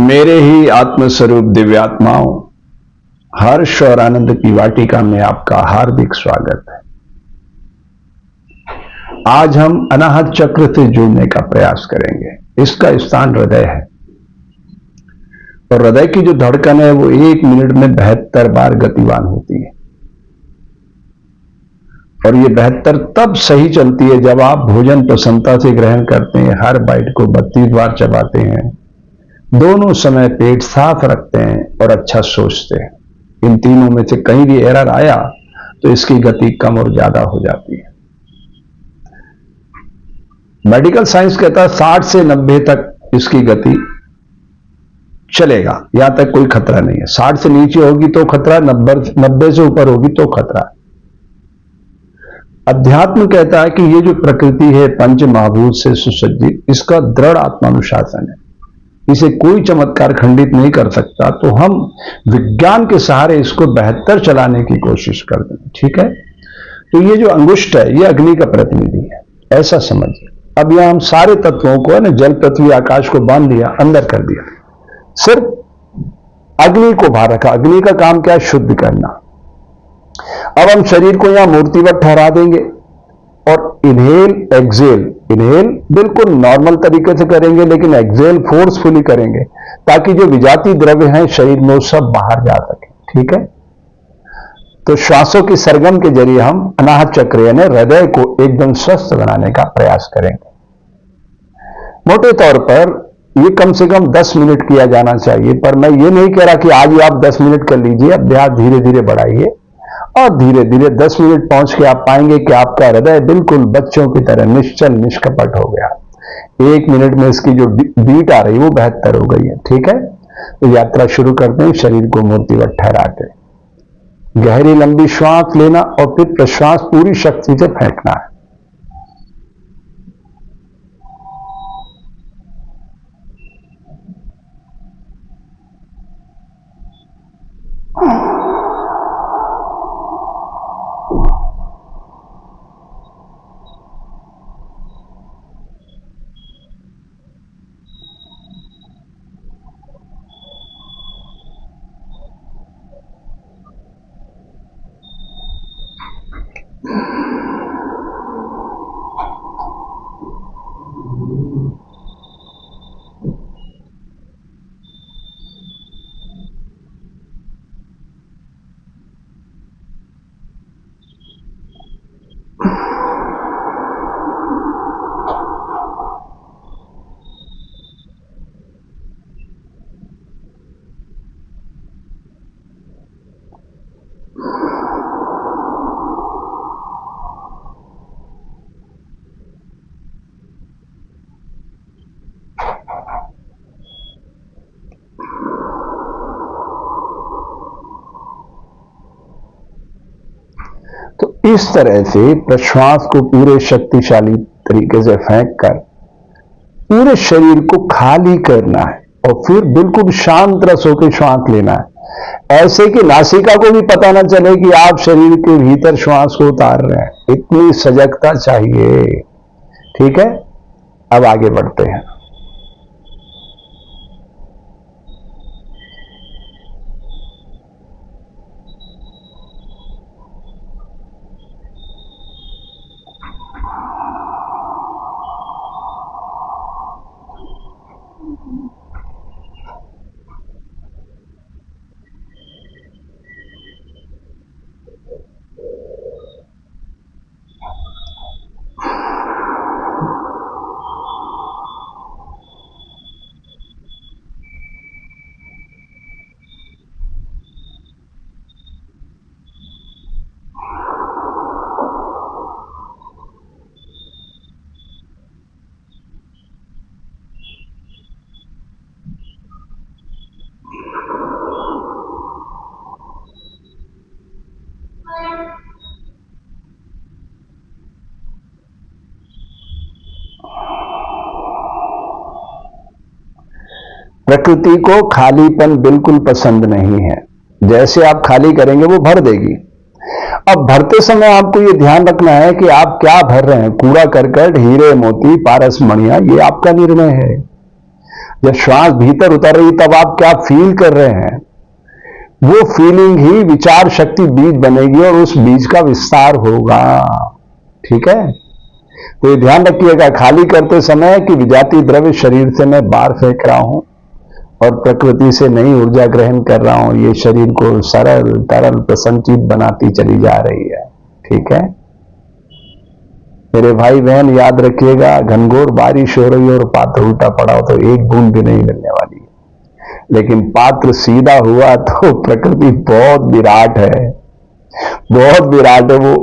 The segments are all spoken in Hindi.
मेरे ही आत्मस्वरूप दिव्यात्माओं, हर्ष और आनंद की वाटिका में आपका हार्दिक स्वागत है। आज हम अनाहत चक्र से जुड़ने का प्रयास करेंगे। इसका स्थान हृदय है और हृदय की जो धड़कन है वो 1 मिनट में 72 बार गतिवान होती है और ये 72 तब सही चलती है जब आप भोजन प्रसन्नता से ग्रहण करते हैं, हर बाइट को 32 बार चबाते हैं, दोनों समय पेट साफ रखते हैं और अच्छा सोचते हैं। इन तीनों में से कहीं भी एरर आया तो इसकी गति कम और ज्यादा हो जाती है। मेडिकल साइंस कहता है 60 से 90 तक इसकी गति चलेगा, यहां तक कोई खतरा नहीं है। 60 से नीचे होगी तो खतरा, 90 से ऊपर होगी तो खतरा। अध्यात्म कहता है कि ये जो प्रकृति है पंच महाभूत से सुसज्जित, इसका दृढ़ आत्मानुशासन है, इसे कोई चमत्कार खंडित नहीं कर सकता। तो हम विज्ञान के सहारे इसको बेहतर चलाने की कोशिश करते हैं। ठीक है, तो ये जो अंगुष्ठ है ये अग्नि का प्रतिनिधि है, ऐसा समझिए। अब यहां हम सारे तत्वों को है ना, जल पृथ्वी आकाश को बांध लिया, अंदर कर दिया, सिर्फ अग्नि को बाहर रखा। अग्नि का काम क्या है? शुद्ध करना। अब हम शरीर को यहां मूर्तिवत ठहरा देंगे और इनहेल एक्सेल, इनहेल बिल्कुल नॉर्मल तरीके से करेंगे लेकिन एक्सेल फोर्सफुली करेंगे ताकि जो विजातीय द्रव्य हैं शरीर में वो सब बाहर जा सके। ठीक है, तो श्वासों की सरगम के जरिए हम अनाहत चक्र यानी हृदय को एकदम स्वस्थ बनाने का प्रयास करेंगे। मोटे तौर पर ये कम से कम 10 मिनट किया जाना चाहिए, पर मैं ये नहीं कह रहा कि आज ही आप 10 मिनट कर लीजिए। अभ्यास धीरे धीरे बढ़ाइए और धीरे धीरे 10 मिनट पहुंच के आप पाएंगे कि आपका हृदय बिल्कुल बच्चों की तरह निश्चल निष्कपट हो गया। 1 मिनट में इसकी जो बीट आ रही है वो 72 हो गई है। ठीक है, तो यात्रा शुरू करते हैं शरीर को मूर्तिवत ठहरा के। गहरी लंबी श्वास लेना और फिर प्रश्वास पूरी शक्ति से फेंकना है। तो इस तरह से प्रश्वास को पूरे शक्तिशाली तरीके से फेंक कर पूरे शरीर को खाली करना है और फिर बिल्कुल शांत रस होकर श्वास लेना है, ऐसे कि नासिका को भी पता ना चले कि आप शरीर के भीतर श्वास को उतार रहे हैं। इतनी सजगता चाहिए। ठीक है, अब आगे बढ़ते हैं। प्रकृति को खालीपन बिल्कुल पसंद नहीं है। जैसे आप खाली करेंगे वो भर देगी। अब भरते समय आपको ये ध्यान रखना है कि आप क्या भर रहे हैं। कूड़ा करकट, हीरे मोती, पारस मणियां, ये आपका निर्णय है। जब श्वास भीतर उतर रही तब आप क्या फील कर रहे हैं, वो फीलिंग ही विचार शक्ति बीज बनेगी और उस बीज का विस्तार होगा। ठीक है, तो ये ध्यान रखिएगा खाली करते समय कि विजातीय द्रव्य शरीर से मैं बाहर फेंक रहा हूं और प्रकृति से नई ऊर्जा ग्रहण कर रहा हूं, ये शरीर को सरल तरल प्रसन्नचित बनाती चली जा रही है। ठीक है मेरे भाई बहन, याद रखिएगा, घनघोर बारिश हो रही है और पात्र उल्टा पड़ा हो तो एक बूंद भी नहीं मिलने वाली, लेकिन पात्र सीधा हुआ तो प्रकृति बहुत विराट है, बहुत विराट है। वो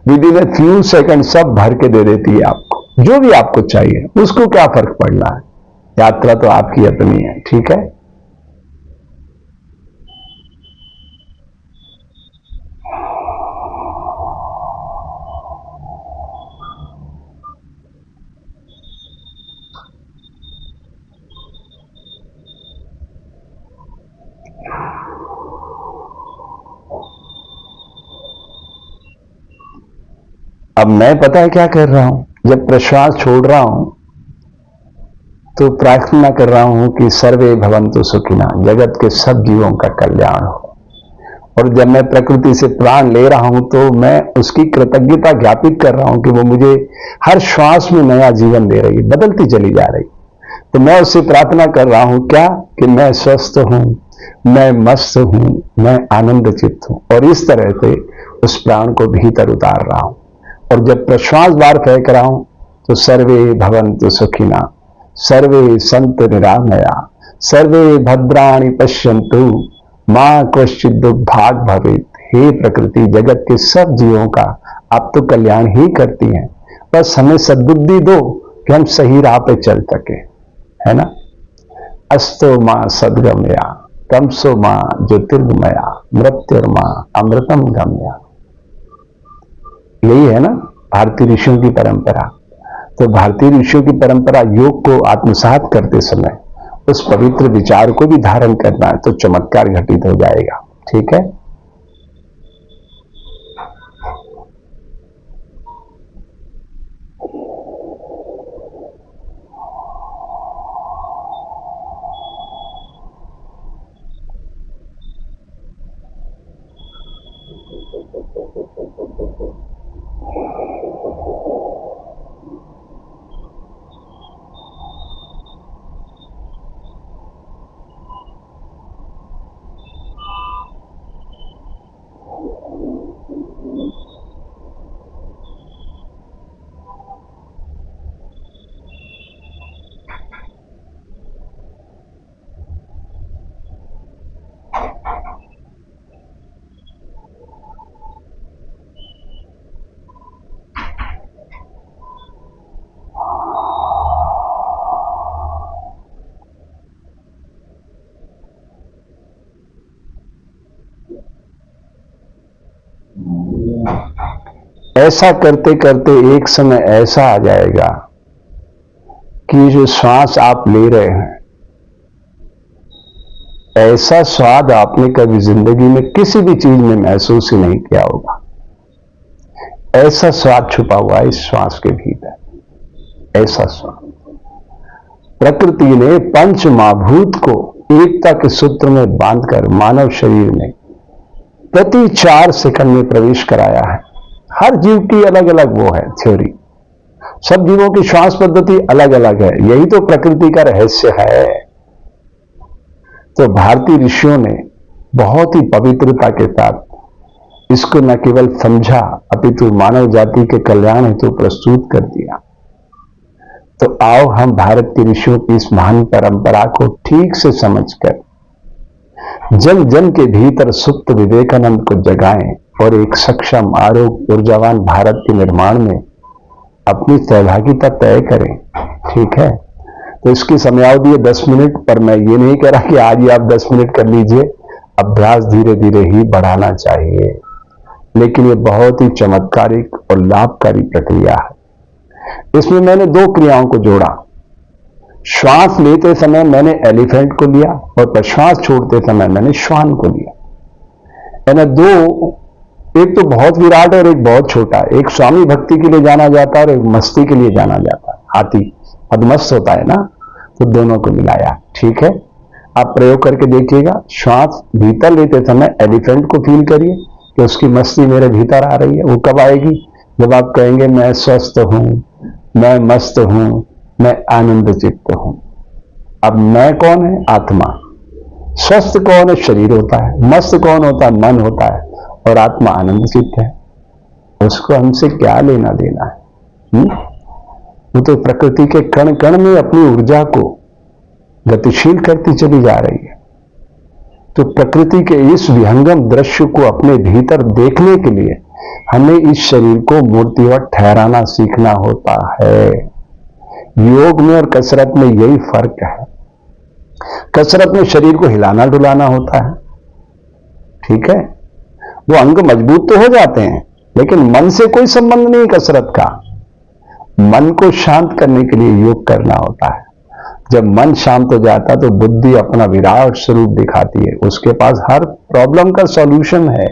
with in a few second सब भर के दे देती है आपको, जो भी आपको चाहिए। उसको क्या फर्क पड़ना है, यात्रा तो आपकी अपनी है। ठीक है, अब मैं पता है क्या कर रहा हूं, जब प्रश्वास छोड़ रहा हूं तो प्रार्थना कर रहा हूं कि सर्वे भवन्तु सुखिना, जगत के सब जीवों का कल्याण हो। और जब मैं प्रकृति से प्राण ले रहा हूं तो मैं उसकी कृतज्ञता ज्ञापित कर रहा हूं कि वो मुझे हर श्वास में नया जीवन दे रही है, बदलती चली जा रही। तो मैं उससे प्रार्थना कर रहा हूं क्या, कि मैं स्वस्थ हूं, मैं मस्त हूं, मैं आनंद चित्त हूं, और इस तरह से उस प्राण को भीतर उतार रहा हूं। और जब प्रश्वास बाहर फेंक रहा हूं तो सर्वे भवन्तु सुखिना, सर्वे सन्तु निरामया, सर्वे भद्राणि पश्यन्तु, मां कश्चित् दुर्भाग् भवेत्। हे प्रकृति, जगत के सब जीवों का आप तो कल्याण ही करती हैं, बस हमें सद्बुद्धि दो कि हम सही राह पे चल सके, है ना। अस्तो मां सद्गमया, तमसो मां ज्योतिर्गमया, मृत्युर्मां अमृतम गम्या। यही है ना भारतीय ऋषियों की परंपरा। तो भारतीय ऋषियों की परंपरा योग को आत्मसात करते समय उस पवित्र विचार को भी धारण करना है तो चमत्कार घटित हो जाएगा। ठीक है, ऐसा करते करते एक समय ऐसा आ जाएगा कि जो श्वास आप ले रहे हैं, ऐसा स्वाद आपने कभी जिंदगी में किसी भी चीज में महसूस ही नहीं किया होगा। ऐसा स्वाद छुपा हुआ है इस श्वास के भीतर, ऐसा स्वाद। प्रकृति ने पंच महाभूत को एकता के सूत्र में बांधकर मानव शरीर में प्रति 4 सेकंड में प्रवेश कराया है। हर जीव की अलग अलग वो है थ्योरी, सब जीवों की श्वास पद्धति अलग अलग है, यही तो प्रकृति का रहस्य है। तो भारतीय ऋषियों ने बहुत ही पवित्रता के साथ इसको न केवल समझा अपितु मानव जाति के कल्याण हेतु प्रस्तुत कर दिया। तो आओ हम भारत के ऋषियों की इस महान परंपरा को ठीक से समझकर जन जन के भीतर सुप्त विवेकानंद को जगाएं और एक सक्षम आरोग्य ऊर्जावान भारत के निर्माण में अपनी सहभागिता तय करें। ठीक है, तो इसकी समयावधि है 10 मिनट, पर मैं ये नहीं कह रहा कि आज ही आप 10 मिनट कर लीजिए, अभ्यास धीरे धीरे ही बढ़ाना चाहिए। लेकिन ये बहुत ही चमत्कारिक और लाभकारी प्रक्रिया है। इसमें मैंने 2 क्रियाओं को जोड़ा। श्वास लेते समय मैंने एलिफेंट को लिया और प्रश्वास छोड़ते समय मैंने श्वान को लिया। यानी 2, एक तो बहुत विराट और एक बहुत छोटा। एक स्वामी भक्ति के लिए जाना जाता है और एक मस्ती के लिए जाना जाता है। हाथी पद्मस्थ होता है ना, तो दोनों को मिलाया। ठीक है, आप प्रयोग करके देखिएगा। श्वास भीतर लेते समय एलिफेंट को फील करिए कि उसकी मस्ती मेरे भीतर आ रही है। वो कब आएगी? जब आप कहेंगे मैं स्वस्थ हूं, मैं मस्त हूं, मैं आनंद चित्त हूं। अब मैं कौन है? आत्मा। स्वस्थ कौन है? शरीर होता है। मस्त कौन होता है? मन होता है। और आत्मा आनंद चित्त है। उसको हमसे क्या लेना देना है? वो तो प्रकृति के कण कण में अपनी ऊर्जा को गतिशील करती चली जा रही है। तो प्रकृति के इस विहंगम दृश्य को अपने भीतर देखने के लिए हमें इस शरीर को मूर्तिवत ठहराना सीखना होता है। योग में और कसरत में यही फर्क है। कसरत में शरीर को हिलाना डुलाना होता है। ठीक है, वो अंग मजबूत तो हो जाते हैं, लेकिन मन से कोई संबंध नहीं कसरत का। मन को शांत करने के लिए योग करना होता है। जब मन शांत हो जाता तो बुद्धि अपना विराट स्वरूप दिखाती है। उसके पास हर प्रॉब्लम का सॉल्यूशन है।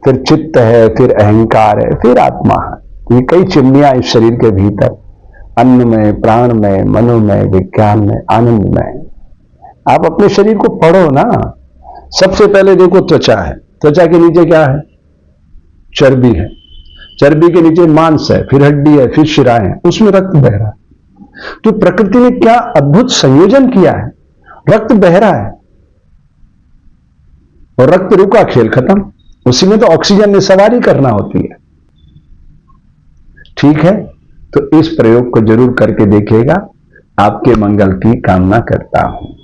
फिर चित्त है, फिर अहंकार है, फिर आत्मा है। ये कई चिमनियां इस शरीर के भीतर, अन्न में, प्राण में, मनो में, विज्ञान में, आनंद में। आप अपने शरीर को पढ़ो ना। सबसे पहले देखो त्वचा है। त्वचा के नीचे क्या है? चर्बी है। चर्बी के नीचे मांस है, फिर हड्डी है, फिर शिराएं हैं, उसमें रक्त बह रहा है। तो प्रकृति ने क्या अद्भुत संयोजन किया है। रक्त बह रहा है और रक्त रुका, खेल खत्म। उसी में तो ऑक्सीजन ने सवारी करना होती है। ठीक है, तो इस प्रयोग को जरूर करके देखिएगा। आपके मंगल की कामना करता हूं।